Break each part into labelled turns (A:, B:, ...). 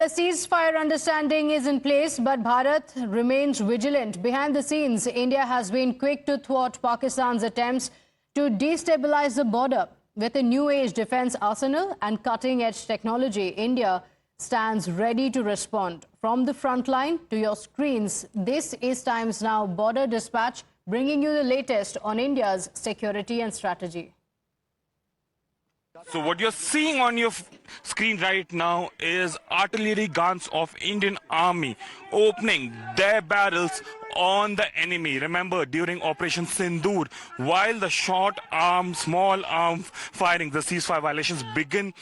A: The ceasefire understanding is in place, but Bharat remains vigilant. Behind the scenes, India has been quick to thwart Pakistan's attempts to destabilize the border. With a new-age defense arsenal and cutting-edge technology, India stands ready to respond. From the front line to your screens, this is Times Now Border Dispatch, bringing you the latest on India's security and strategy.
B: So what you're seeing on your screen right now is artillery guns of Indian Army opening their barrels on the enemy. Remember, during Operation Sindoor, while the short arm, small arm firing, the ceasefire violations begin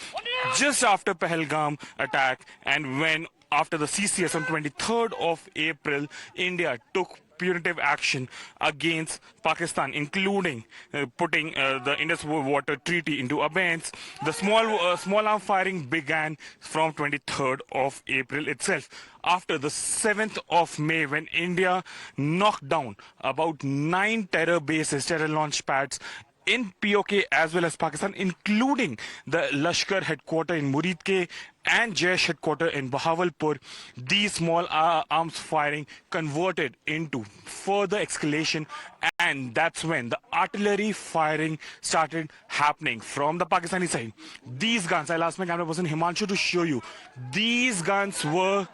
B: just after Pahalgam attack, and when after the CCS on 23rd of April, India took punitive action against Pakistan, including putting the Indus Water Treaty into abeyance. The small arm firing began from 23rd of April itself. After the 7th of May, when India knocked down about 9 terror bases, terror launch pads in POK as well as Pakistan, including the Lashkar headquarters in Muridke and Jaish headquarters in Bahawalpur, these small arms firing converted into further escalation, and that's when the artillery firing started happening from the Pakistani side. These guns, I'll ask my camera person Himanshu to show you. These guns were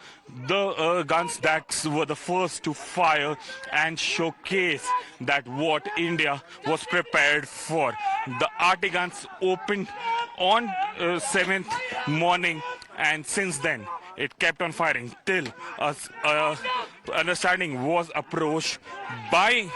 B: the guns that were the first to fire and showcase that what India was prepared for. The RT guns opened on 7th morning, and since then it kept on firing till understanding was approached by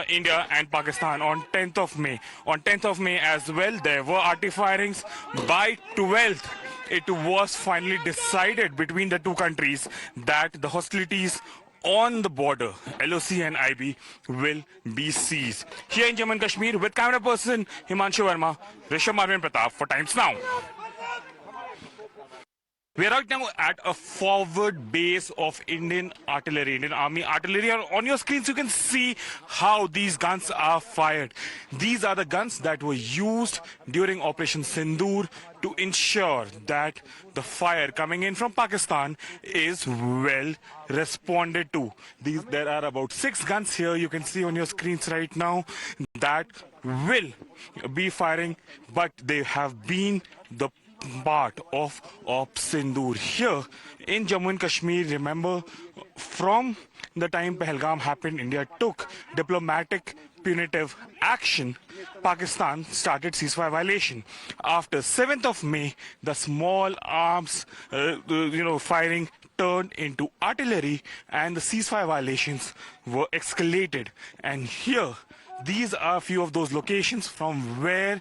B: India and Pakistan on 10th of May. On 10th of May as well, there were RT firings. By 12th, it was finally decided between the two countries that the hostilities on the border, LOC and IB, will be seized. Here in Jammu and Kashmir, with camera person Himanshu Verma, Rishabh Marvin Pratap for Times Now. We are right now at a forward base of Indian artillery, Indian Army artillery. On your screens, you can see how these guns are fired. These are the guns that were used during Operation Sindoor to ensure that the fire coming in from Pakistan is well responded to. There are about 6 guns here you can see on your screens right now that will be firing, but they have been the part of Sindoor. Here in Jammu and Kashmir, remember, from the time Pahalgam happened, India took diplomatic punitive action. Pakistan started ceasefire violation. After 7th of May, the small arms firing turned into artillery, and the ceasefire violations were escalated. And here, these are a few of those locations from where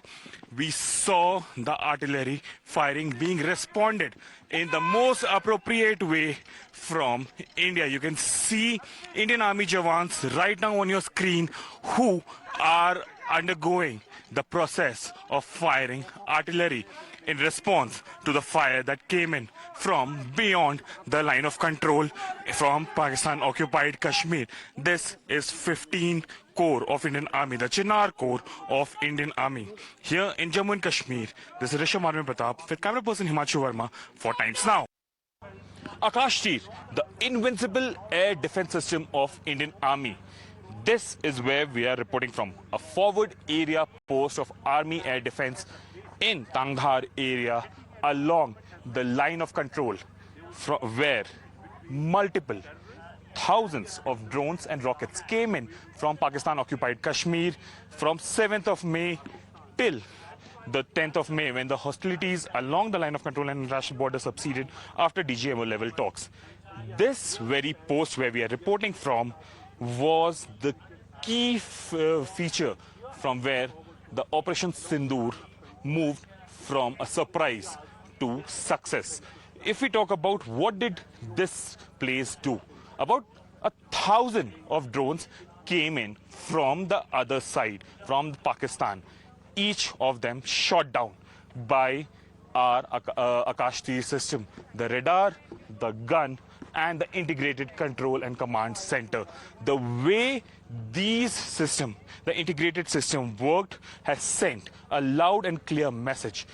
B: we saw the artillery firing being responded in the most appropriate way from India. You can see Indian Army Jawans right now on your screen who are undergoing the process of firing artillery in response to the fire that came in from beyond the line of control from Pakistan-occupied Kashmir. This is 15 Corps of Indian Army, the Chinar Corps of Indian Army. Here in Jammu and Kashmir, this is Rishabh Marvin Pratap with camera person Himanshu Verma for Times Now. Akash Tir, the invincible air defense system of Indian Army. This is where we are reporting from, a forward area post of Army Air Defense in Tangdhar area along the line of control, where multiple thousands of drones and rockets came in from Pakistan-occupied Kashmir from 7th of May till the 10th of May, when the hostilities along the line of control and international border subsided after DGMO level talks. This very post where we are reporting from was the key feature from where the Operation Sindoor moved from a surprise to success. If we talk about what did this place do, about 1,000 of drones came in from the other side, from Pakistan. Each of them shot down by our Akash Tir system, the radar, the gun, and the integrated control and command center. The way these system, the integrated system worked, has sent a loud and clear message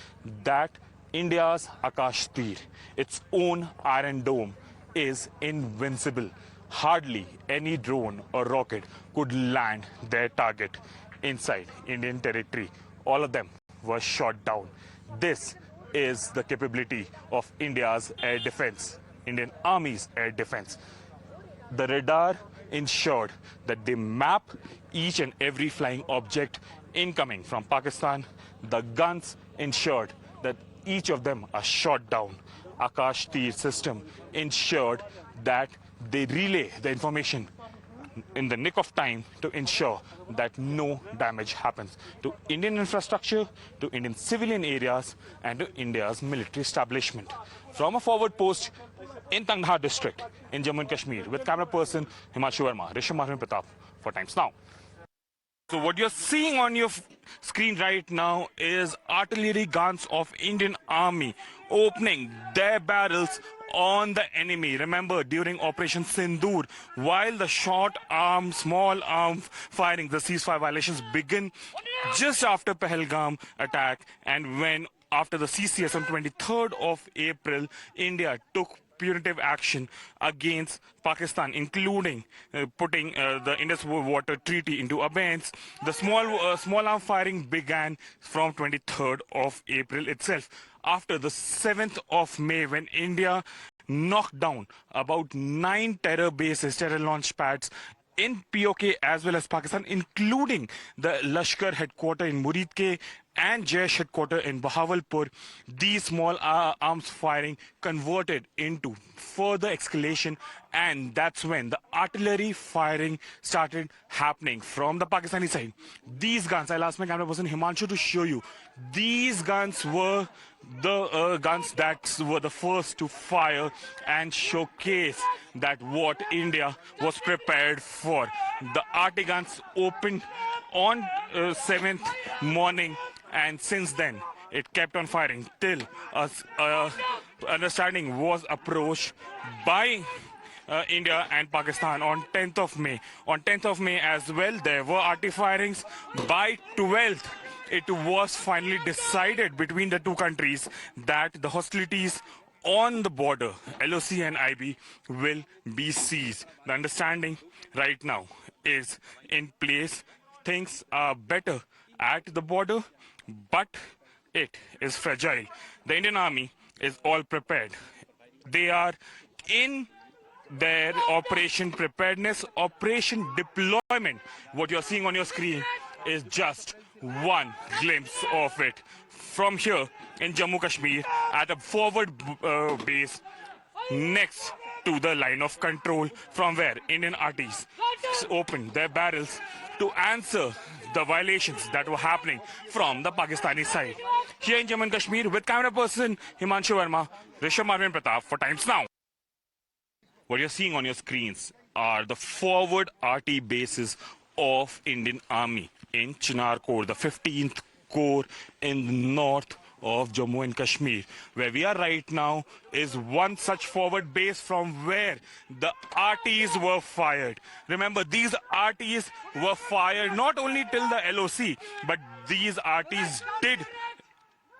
B: that India's Akash Tir, its own Iron Dome, is invincible. Hardly any drone or rocket could land their target inside Indian territory. All of them were shot down. This is the capability of India's air defense, Indian Army's air defense. The radar ensured that they map each and every flying object incoming from Pakistan. The guns ensured that each of them are shot down. Akash Tir system ensured that they relay the information in the nick of time to ensure that no damage happens to Indian infrastructure, to Indian civilian areas, and to India's military establishment. From a forward post in Tangdhar district in Jammu and Kashmir, with camera person Himanshu Verma, Rishabh Marvin Pratap for Times Now. So what you're seeing on your screen right now is artillery guns of Indian Army opening their barrels on the enemy. Remember, during Operation Sindoor, while the short arm, small arm firing, the ceasefire violations begin just after Pahalgam attack, and when after the CCS on 23rd of April, India took punitive action against Pakistan, including putting the Indus Water Treaty into abeyance. The small arm firing began from 23rd of April itself. After the 7th of May, when India knocked down about 9 terror bases, terror launch pads in POK as well as Pakistan, including the Lashkar headquarters in Muridke and Jaish headquarters in Bahawalpur, these small arms firing converted into further escalation, and that's when the artillery firing started happening from the Pakistani side. These guns, I'll ask my camera person Himanshu to show you, these guns were the guns that were the first to fire and showcase that what India was prepared for. The RT guns opened on 7th morning, and since then it kept on firing till understanding was approached by India and Pakistan on 10th of May. On 10th of May as well, there were RT firings. By 12th, it was finally decided between the two countries that the hostilities on the border, LOC and IB, will be ceased. The understanding right now is in place. Things are better at the border, but it is fragile. The Indian Army is all prepared. They are in their operation preparedness, operation deployment. What you're seeing on your screen is just one glimpse of it. From here in Jammu Kashmir, at a forward base next to the line of control, from where Indian RTs opened their barrels to answer the violations that were happening from the Pakistani side. Here in Jammu and Kashmir, with camera person Himanshu Verma, Rishabh Marvin Pratap for Times Now. What you're seeing on your screens are the forward RT bases of Indian Army in Chinar Corps, the 15th Corps in the north of Jammu and Kashmir. Where we are right now is one such forward base from where the RTs were fired. Remember, these RTs were fired not only till the LOC, but these RTs did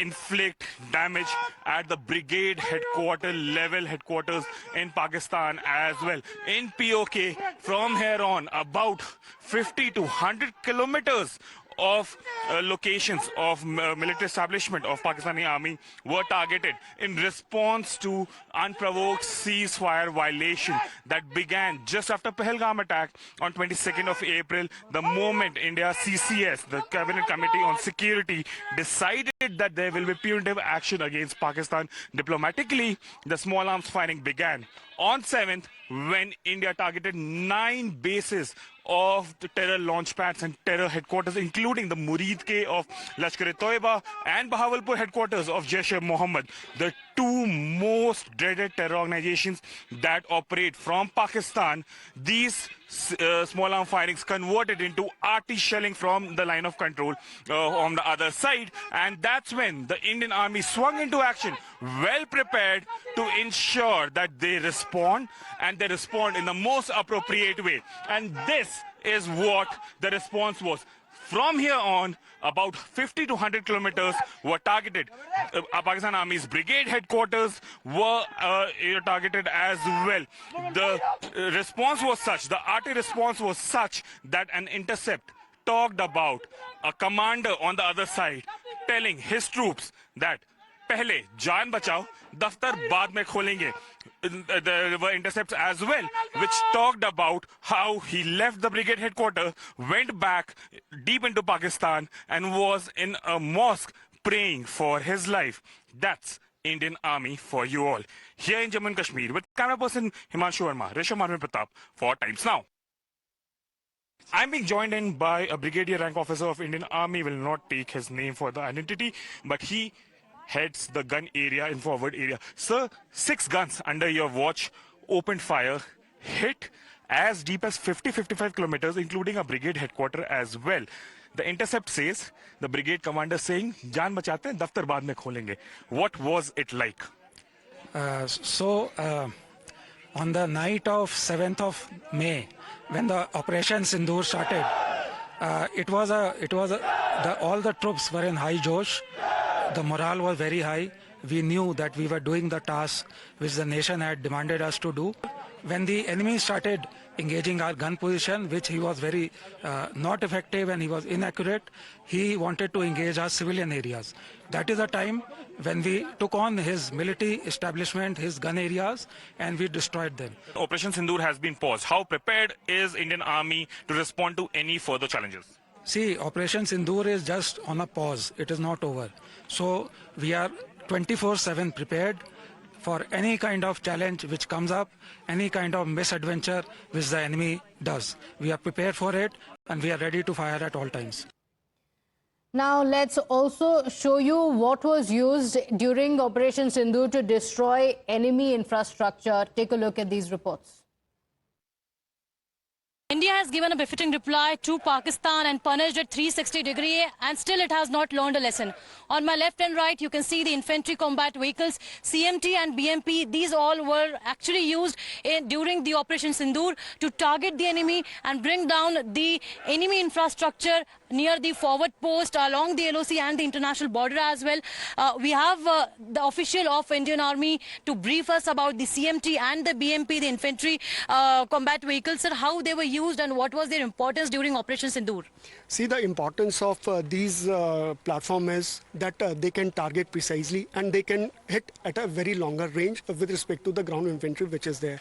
B: inflict damage at the brigade headquarters in Pakistan as well. In POK, from here on, about 50 to 100 kilometers of locations of military establishment of Pakistani Army were targeted in response to unprovoked ceasefire violation that began just after Pahalgam attack on 22nd of April, the moment India CCS, the Cabinet Committee on Security, decided that there will be punitive action against Pakistan. Diplomatically, the small arms firing began on 7th when India targeted 9 bases of the terror launch pads and terror headquarters, including the Muridke of Lashkar-e-Toiba and Bahawalpur headquarters of Jaish-e-Mohammed, the two most dreaded terror organizations that operate from Pakistan. These small arm firings converted into RT shelling from the line of control on the other side, and that's when the Indian Army swung into action, well prepared to ensure that they respond, and they respond in the most appropriate way. And this is what the response was. From here on, about 50 to 100 kilometers were targeted. Pakistan Army's brigade headquarters were targeted as well. The response was such, the RT response was such that an intercept talked about a commander on the other side telling his troops that पहले जान बचाओ दफ्तर बाद में खोलेंगे. There were intercepts as well which talked about how he left the brigade headquarters, went back deep into Pakistan and was in a mosque praying for his life. That's Indian Army for you all. Here in Jammu and Kashmir with camera person Himanshu Verma, Risham Arvind Pratap for Times Now. I'm being joined in by a brigadier rank officer of Indian Army, will not take his name for the identity, but he heads the gun area in forward area. Sir, 6 guns under your watch opened fire, hit as deep as 50-55 kilometers, including a brigade headquarters as well. The intercept says, the brigade commander saying, "Jaan bachate hain, daftar baad mein kholenge." What was it like?
C: On the night of 7th of May, when the Operation Sindoor started, all the troops were in high josh. The morale was very high. We knew that we were doing the task which the nation had demanded us to do. When the enemy started engaging our gun position, which he was very not effective and he was inaccurate, he wanted to engage our civilian areas. That is the time when we took on his military establishment, his gun areas, and we destroyed them.
B: Operation Sindoor has been paused. How prepared is Indian Army to respond to any further challenges?
C: See, Operation Sindoor is just on a pause. It is not over. So we are 24/7 prepared for any kind of challenge which comes up, any kind of misadventure which the enemy does. We are prepared for it and we are ready to fire at all times.
A: Now let's also show you what was used during Operation Sindoor to destroy enemy infrastructure. Take a look at these reports.
D: India has given a befitting reply to Pakistan and punished it 360 degrees, and still it has not learned a lesson. On my left and right, you can see the infantry combat vehicles, CMT and BMP. These all were actually used during the Operation Sindoor to target the enemy and bring down the enemy infrastructure near the forward post along the LOC and the international border as well. We have the official of Indian Army to brief us about the CMT and the BMP, the infantry combat vehicles, and how they were used and what was their importance during Operation Sindoor.
E: See, the importance of these platform is that they can target precisely and they can hit at a very longer range with respect to the ground infantry which is there.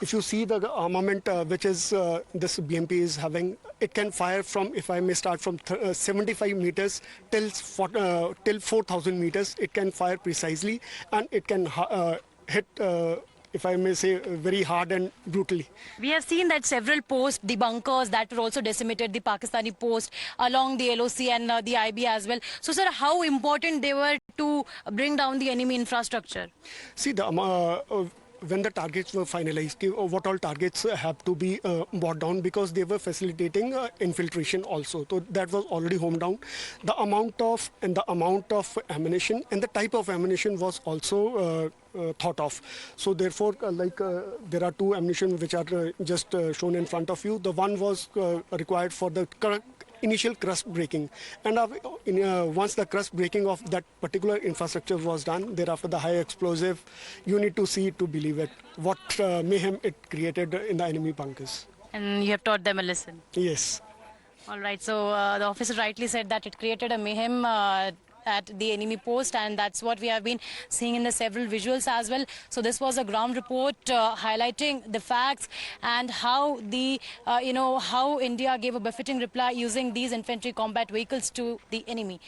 E: If you see the armament which is this BMP is having, it can fire from, if I may start from 75 meters till 4,000 meters. It can fire precisely and it can hit if I may say, very hard and brutally.
D: We have seen that several posts, the bunkers that were also decimated, the Pakistani post along the LOC and the IB as well. So, sir, how important they were to bring down the enemy infrastructure?
E: See, when the targets were finalized, what all targets have to be brought down, because they were facilitating infiltration also. So that was already homed down. The amount of ammunition and the type of ammunition was also thought of. So therefore, there are 2 ammunition which are just shown in front of you. The one was required for the initial crust breaking, and once the crust breaking of that particular infrastructure was done, thereafter the high explosive, you need to see it to believe it, what mayhem it created in the enemy bunkers.
D: And you have taught them a lesson.
E: Yes.
D: All right, so the officer rightly said that it created a mayhem at the enemy post, and that's what we have been seeing in the several visuals as well. So this was a ground report highlighting the facts and how the how India gave a befitting reply using these infantry combat vehicles to the enemy.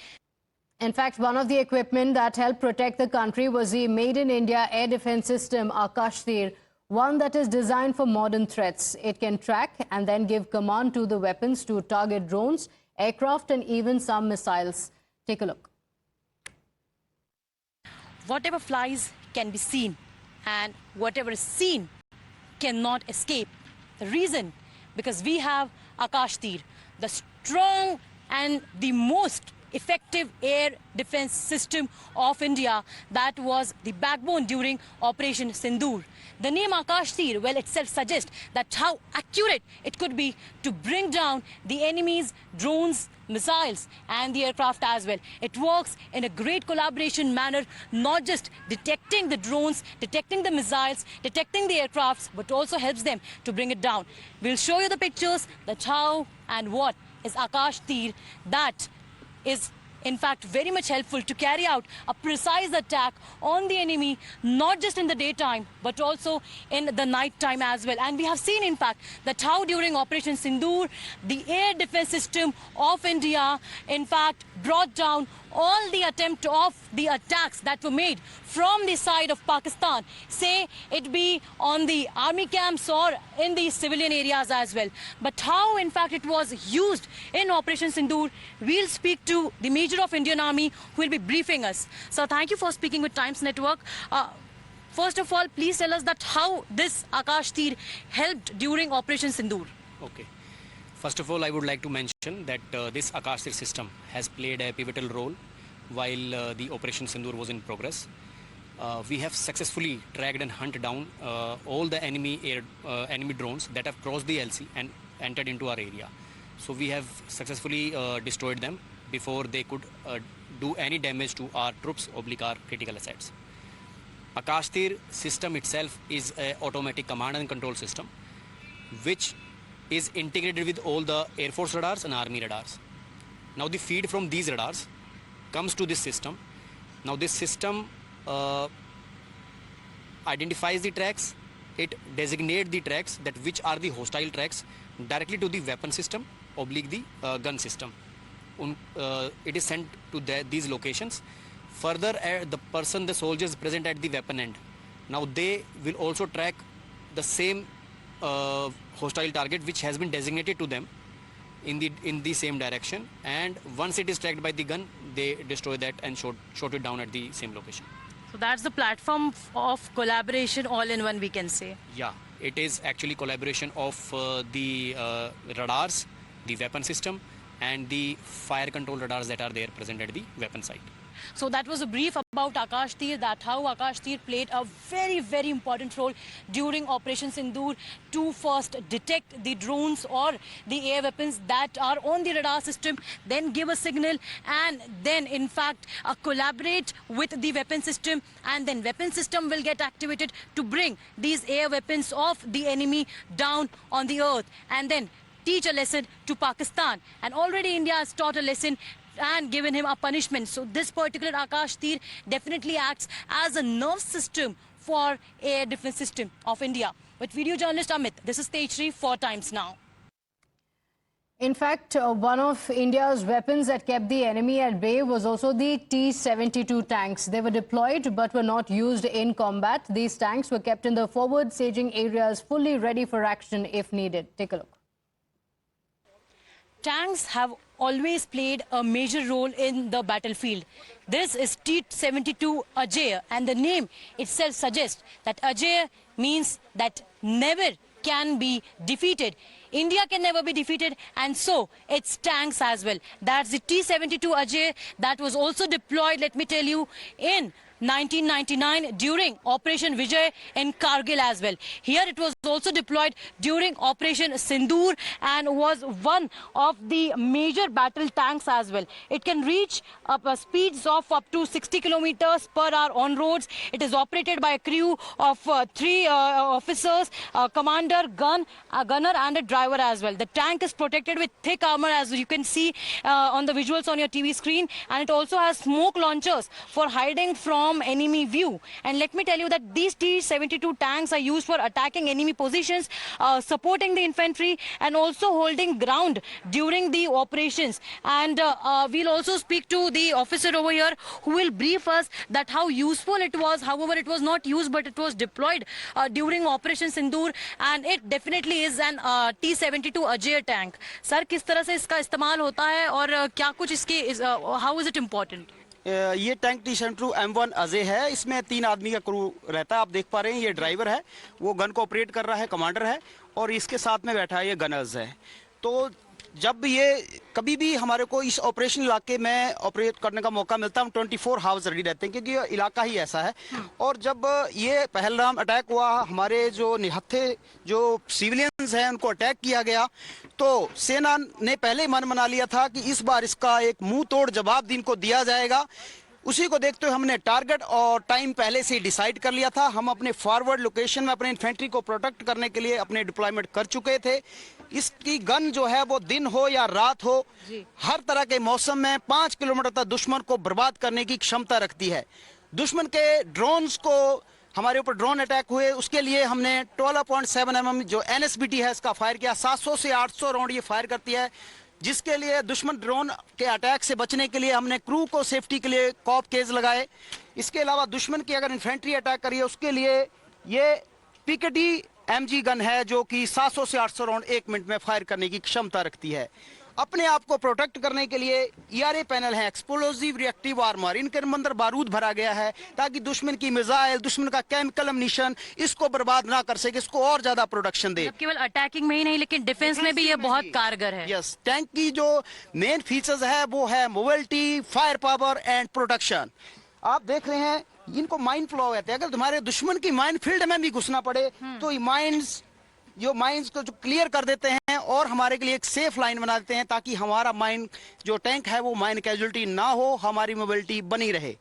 A: In fact, one of the equipment that helped protect the country was the Made in India air defense system Akash Tir, one that is designed for modern threats. It can track and then give command to the weapons to target drones, aircraft and even some missiles. Take a look.
D: Whatever flies can be seen, and whatever is seen cannot escape. The reason? Because we have Akash Tir, the strong and the most effective air defense system of India that was the backbone during Operation Sindoor. The name Akash Tir, well, itself suggests that how accurate it could be to bring down the enemy's drones, missiles and the aircraft as well. It works in a great collaboration manner, not just detecting the drones, detecting the missiles, detecting the aircrafts, but also helps them to bring it down. We'll show you the pictures, that how and what is Akash Tir that is in fact very much helpful to carry out a precise attack on the enemy, not just in the daytime but also in the night time as well. And we have seen in fact that how during Operation Sindoor the air defense system of India in fact brought down all the attempt of the attacks that were made from the side of Pakistan, say it be on the army camps or in the civilian areas as well. But how in fact it was used in Operation Sindoor, we'll speak to the Major of Indian Army who will be briefing us. So thank you for speaking with Times Network. First of all, please tell us that how this Akash Tir helped during Operation Sindoor.
F: Okay. First of all, I would like to mention that this Akash Tir system has played a pivotal role while the Operation Sindoor was in progress. We have successfully tracked and hunted down all the enemy drones that have crossed the LC and entered into our area. So we have successfully destroyed them before they could do any damage to our troops or our critical assets. Akash Tir system itself is an automatic command and control system which is integrated with all the Air Force radars and Army radars. Now the feed from these radars comes to this system. Now this system identifies the tracks, it designates the tracks that which are the hostile tracks directly to the weapon system oblique the gun system. It is sent to these locations. Further, the soldiers present at the weapon end, now they will also track the same hostile target which has been designated to them in the same direction, and once it is tracked by the gun, they destroy that and shot it down at the same location.
D: So that's the platform of collaboration all in one, we can say.
F: Yeah, it is actually collaboration of the radars, the weapon system and the fire control radars that are there present at the weapon site.
D: So that was a brief about Akash Tir, that how Akash Tir played a very, very important role during Operation Sindoor to first detect the drones or the air weapons that are on the radar system, then give a signal and then in fact collaborate with the weapon system, and then weapon system will get activated to bring these air weapons of the enemy down on the earth and then teach a lesson to Pakistan. And already India has taught a lesson and given him a punishment. So this particular Akash Tir definitely acts as a nerve system for air defense system of India. With video journalist Amit, this is Tejri for Times Now.
A: In fact, one of India's weapons that kept the enemy at bay was also the T-72 tanks. They were deployed but were not used in combat. These tanks were kept in the forward staging areas, fully ready for action if needed. Take a look.
D: Tanks have always played a major role in the battlefield. This is T-72 Ajay, and the name itself suggests that Ajay means that never can be defeated. India can never be defeated, and so it's tanks as well. That's the T-72 Ajay that was also deployed, let me tell you, in 1999 during Operation Vijay in Kargil as well. Here it was also deployed during Operation Sindoor and was one of the major battle tanks as well. It can reach speeds of up to 60 kilometers per hour on roads. It is operated by a crew of 3 officers, commander, gunner and a driver as well. The tank is protected with thick armor, as you can see on the visuals on your TV screen, and it also has smoke launchers for hiding from enemy view. And let me tell you that these T-72 tanks are used for attacking enemy positions, supporting the infantry and also holding ground during the operations. And we'll also speak to the officer over here who will brief us that how useful it was. However, it was not used but it was deployed during Operation Sindoor, and it definitely is an T-72 Ajay tank. Sir, किस तरह से इसका इस्तेमाल होता है और क्या कुछ इसके how is it important?
G: ये टैंक T-72 M1 अजय है। इसमें 3 आदमी का क्रू रहता है। आप देख पा रहे हैं ये ड्राइवर है, वो गन को ऑपरेट कर रहा है, कमांडर है, और इसके साथ में बैठा है ये गनर्स है। तो जब ये कभी भी हमारे को इस ऑपरेशन इलाके में ऑपरेट करने का मौका मिलता है, हम 24 हावर्स रेडी रहते हैं, क्योंकि ये इलाका ही ऐसा है। और जब ये पहलगाम अटैक हुआ, हमारे जो निहत्थे जो सिविलियंस हैं उनको अटैक किया गया, तो सेना ने पहले ही मन बना लिया था कि इस बार इसका एक मुंह तोड़ जवाब इनको दिया जाएगा। उसी को देखते हुए हमने टारगेट और टाइम पहले से ही डिसाइड कर लिया था। हम अपने फॉरवर्ड लोकेशन में अपने इन्फेंट्री को प्रोटेक्ट करने के लिए अपने डिप्लॉयमेंट कर चुके थे। इसकी गन जो है वो दिन हो या रात हो, हर तरह के मौसम में 5 किलोमीटर तक दुश्मन को बर्बाद करने की क्षमता रखती है। दुश्मन के ड्रोन्स को, हमारे ऊपर ड्रोन अटैक हुए, उसके लिए हमने 12.7 mm जो NSBT है इसका फायर किया। 700 से 800 राउंड ये फायर करती है, जिसके लिए दुश्मन ड्रोन के अटैक से बचने के लिए हमने क्रू को सेफ्टी के लिए कॉप केज लगाए। इसके अलावा दुश्मन की अगर इन्फेंट्री अटैक करिए उसके लिए ये PKD MG गन है, जो कि 700 से 800 राउंड 1 मिनट में फायर करने की क्षमता रखती है। अपने आप को प्रोटेक्ट करने के लिए ERA पैनल है, एक्सप्लोजिव रिएक्टिव आर्मर, इनके अंदर बारूद भरा गया है ताकि दुश्मन की मिसाइल, दुश्मन का केमिकल अम्यूनिशन इसको बर्बाद ना कर सके, इसको और ज्यादा प्रोडक्शन दे।
D: केवल अटैकिंग में ही नहीं, लेकिन डिफेंस में भी ये बहुत कारगर है।
G: यस, टैंक की जो मेन फीचर्स है वो है mobility, fire power and protection. आप देख रहे हैं इनको माइन फ्लो कहते हैं। अगर तुम्हारे दुश्मन की माइन फील्ड में भी घुसना पड़े तो ये माइंस को जो क्लियर कर देते हैं और हमारे के लिए एक सेफ लाइन बना देते हैं, ताकि हमारा माइन जो टैंक है वो माइन कैजुअलिटी ना हो, हमारी मोबिलिटी बनी रहे।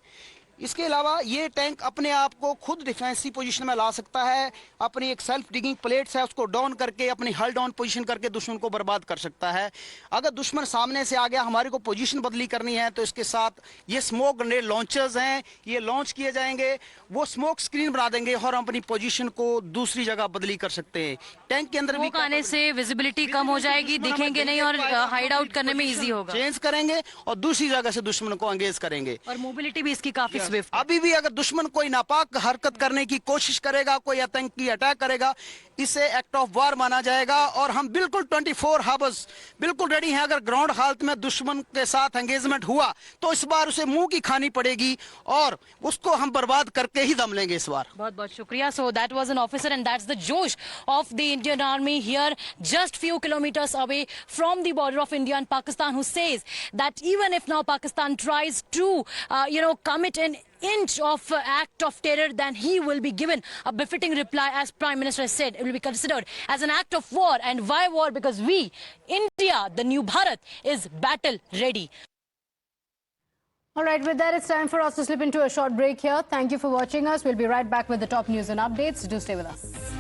G: इसके अलावा ये टैंक अपने आप को खुद डिफेंसिव पोजीशन में ला सकता है। अपनी एक सेल्फ डिगिंग प्लेट्स है उसको डाउन करके अपनी हल डाउन पोजीशन करके दुश्मन को बर्बाद कर सकता है। अगर दुश्मन सामने से आ गया, हमारे को पोजीशन बदली करनी है, तो इसके साथ ये स्मोक ग्रेनेड लॉन्चर्स हैं, ये लॉन्च किए जाएंगे, वो स्मोक स्क्रीन बना देंगे और हम अपनी पोजीशन को दूसरी जगह बदली कर सकते हैं। टैंक के अंदर भी
D: आने से विजिबिलिटी कम हो जाएगी, दिखेंगे नहीं और हाइड आउट करने में इजी होगा।
G: चेंज करेंगे और दूसरी जगह से दुश्मन को एंगेज करेंगे।
D: और मोबिलिटी भी इसकी काफी स्विफ्ट।
G: अभी भी अगर दुश्मन कोई नापाक हरकत करने की कोशिश करेगा, कोई आतंकी अटैक करेगा, इसे एक्ट ऑफ वार माना जाएगा। और हम बिल्कुल 24 हावर्स बिल्कुल रेडी हैं। अगर ग्राउंड हालत में दुश्मन के साथ एंगेजमेंट हुआ तो इस बार उसे मुंह की खानी पड़ेगी और उसको हम बर्बाद करके ही दम लेंगे इस बार।
D: बहुत बहुत शुक्रिया। So that was an officer and that's the josh of the Indian army here just few kilometers away from the border of India and Pakistan, who says that even if now Pakistan tries to commit an inch of act of terror, then he will be given a befitting reply. As Prime Minister has said, it will be considered as an act of war. And why war? Because we, India, the new Bharat, is battle ready.
A: All right, with that, it's time for us to slip into a short break here. Thank you for watching us. We'll be right back with the top news and updates. Do stay with us.